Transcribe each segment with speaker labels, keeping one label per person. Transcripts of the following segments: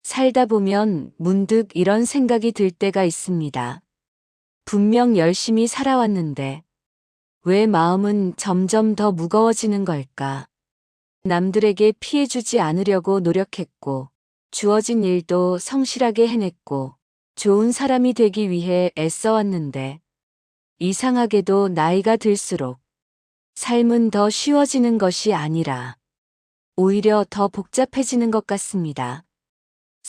Speaker 1: 살다 보면 문득 이런 생각이 들 때가 있습니다. 분명 열심히 살아왔는데 왜 마음은 점점 더 무거워지는 걸까? 남들에게 피해주지 않으려고 노력했고, 주어진 일도 성실하게 해냈고, 좋은 사람이 되기 위해 애써왔는데, 이상하게도 나이가 들수록 삶은 더 쉬워지는 것이 아니라 오히려 더 복잡해지는 것 같습니다.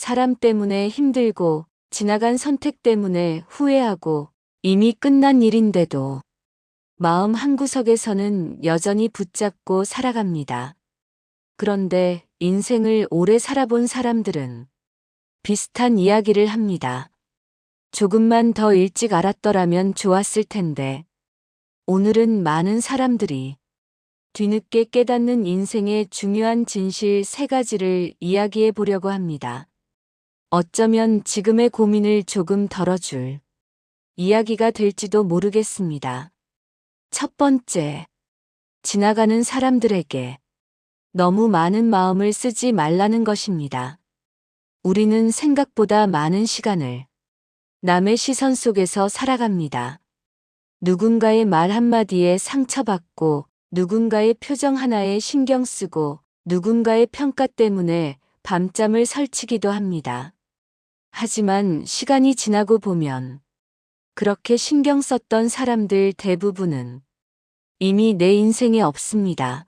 Speaker 1: 사람 때문에 힘들고, 지나간 선택 때문에 후회하고, 이미 끝난 일인데도 마음 한구석에서는 여전히 붙잡고 살아갑니다. 그런데 인생을 오래 살아본 사람들은 비슷한 이야기를 합니다. 조금만 더 일찍 알았더라면 좋았을 텐데, 오늘은 많은 사람들이 뒤늦게 깨닫는 인생의 중요한 진실 3가지를 이야기해 보려고 합니다. 어쩌면 지금의 고민을 조금 덜어줄 이야기가 될지도 모르겠습니다. 첫 번째, 지나가는 사람들에게 너무 많은 마음을 쓰지 말라는 것입니다. 우리는 생각보다 많은 시간을 남의 시선 속에서 살아갑니다. 누군가의 말 한마디에 상처받고, 누군가의 표정 하나에 신경 쓰고, 누군가의 평가 때문에 밤잠을 설치기도 합니다. 하지만 시간이 지나고 보면 그렇게 신경 썼던 사람들 대부분은 이미 내 인생에 없습니다.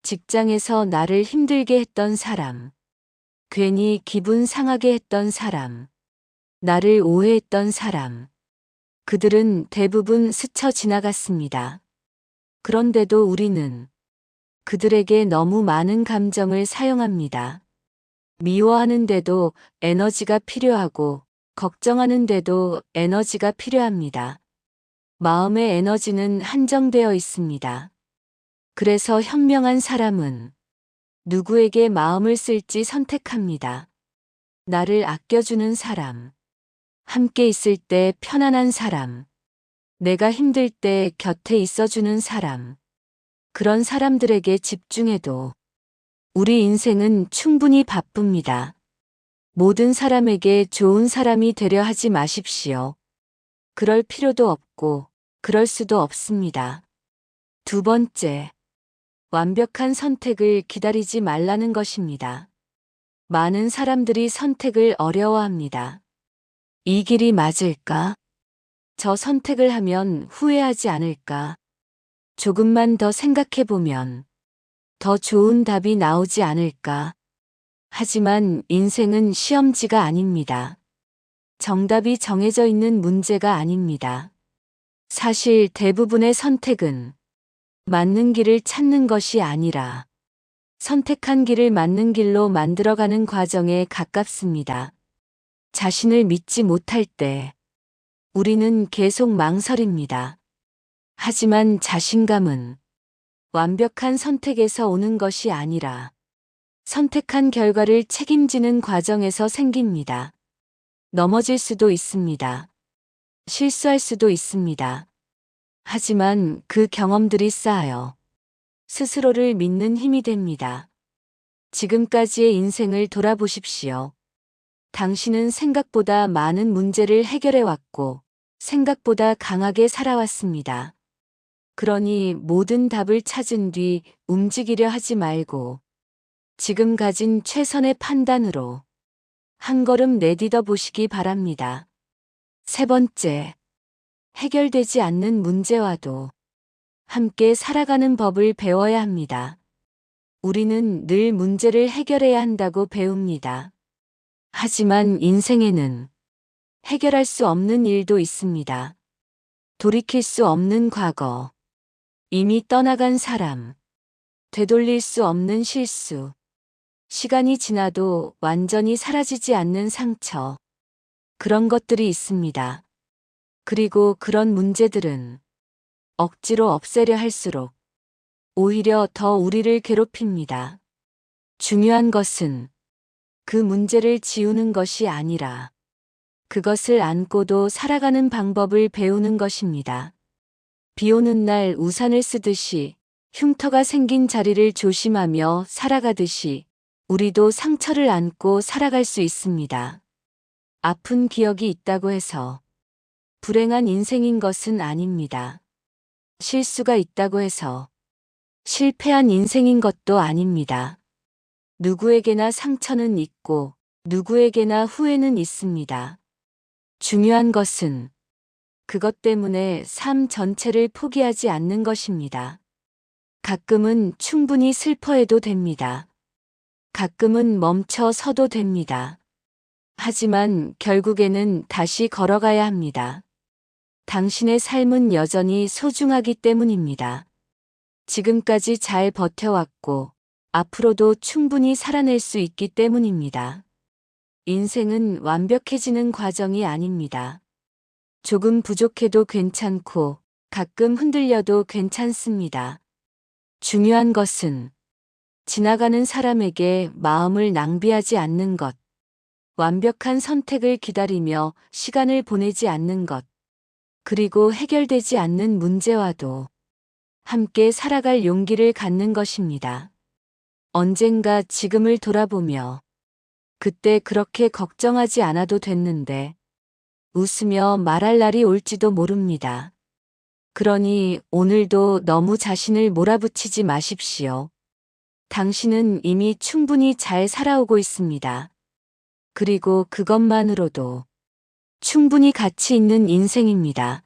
Speaker 1: 직장에서 나를 힘들게 했던 사람, 괜히 기분 상하게 했던 사람, 나를 오해했던 사람, 그들은 대부분 스쳐 지나갔습니다. 그런데도 우리는 그들에게 너무 많은 감정을 사용합니다. 미워하는데도 에너지가 필요하고, 걱정하는데도 에너지가 필요합니다. 마음의 에너지는 한정되어 있습니다. 그래서 현명한 사람은 누구에게 마음을 쓸지 선택합니다. 나를 아껴주는 사람, 함께 있을 때 편안한 사람, 내가 힘들 때 곁에 있어주는 사람, 그런 사람들에게 집중해도 우리 인생은 충분히 바쁩니다. 모든 사람에게 좋은 사람이 되려 하지 마십시오. 그럴 필요도 없고, 그럴 수도 없습니다. 두 번째, 완벽한 선택을 기다리지 말라는 것입니다. 많은 사람들이 선택을 어려워합니다. 이 길이 맞을까? 저 선택을 하면 후회하지 않을까? 조금만 더 생각해보면 더 좋은 답이 나오지 않을까? 하지만 인생은 시험지가 아닙니다. 정답이 정해져 있는 문제가 아닙니다. 사실 대부분의 선택은 맞는 길을 찾는 것이 아니라 선택한 길을 맞는 길로 만들어가는 과정에 가깝습니다. 자신을 믿지 못할 때 우리는 계속 망설입니다. 하지만 자신감은 완벽한 선택에서 오는 것이 아니라 선택한 결과를 책임지는 과정에서 생깁니다. 넘어질 수도 있습니다. 실수할 수도 있습니다. 하지만 그 경험들이 쌓여 스스로를 믿는 힘이 됩니다. 지금까지의 인생을 돌아보십시오. 당신은 생각보다 많은 문제를 해결해 왔고, 생각보다 강하게 살아왔습니다. 그러니 모든 답을 찾은 뒤 움직이려 하지 말고, 지금 가진 최선의 판단으로 한 걸음 내딛어 보시기 바랍니다. 세 번째, 해결되지 않는 문제와도 함께 살아가는 법을 배워야 합니다. 우리는 늘 문제를 해결해야 한다고 배웁니다. 하지만 인생에는 해결할 수 없는 일도 있습니다. 돌이킬 수 없는 과거, 이미 떠나간 사람, 되돌릴 수 없는 실수, 시간이 지나도 완전히 사라지지 않는 상처, 그런 것들이 있습니다. 그리고 그런 문제들은 억지로 없애려 할수록 오히려 더 우리를 괴롭힙니다. 중요한 것은 그 문제를 지우는 것이 아니라 그것을 안고도 살아가는 방법을 배우는 것입니다. 비 오는 날 우산을 쓰듯이 흉터가 생긴 자리를 조심하며 살아가듯이 우리도 상처를 안고 살아갈 수 있습니다. 아픈 기억이 있다고 해서 불행한 인생인 것은 아닙니다. 실수가 있다고 해서 실패한 인생인 것도 아닙니다. 누구에게나 상처는 있고 누구에게나 후회는 있습니다. 중요한 것은 그것 때문에 삶 전체를 포기하지 않는 것입니다. 가끔은 충분히 슬퍼해도 됩니다. 가끔은 멈춰 서도 됩니다. 하지만 결국에는 다시 걸어가야 합니다. 당신의 삶은 여전히 소중하기 때문입니다. 지금까지 잘 버텨왔고 앞으로도 충분히 살아낼 수 있기 때문입니다. 인생은 완벽해지는 과정이 아닙니다. 조금 부족해도 괜찮고 가끔 흔들려도 괜찮습니다. 중요한 것은 지나가는 사람에게 마음을 낭비하지 않는 것, 완벽한 선택을 기다리며 시간을 보내지 않는 것, 그리고 해결되지 않는 문제와도 함께 살아갈 용기를 갖는 것입니다. 언젠가 지금을 돌아보며 그때 그렇게 걱정하지 않아도 됐는데 웃으며 말할 날이 올지도 모릅니다. 그러니 오늘도 너무 자신을 몰아붙이지 마십시오. 당신은 이미 충분히 잘 살아오고 있습니다. 그리고 그것만으로도 충분히 가치 있는 인생입니다.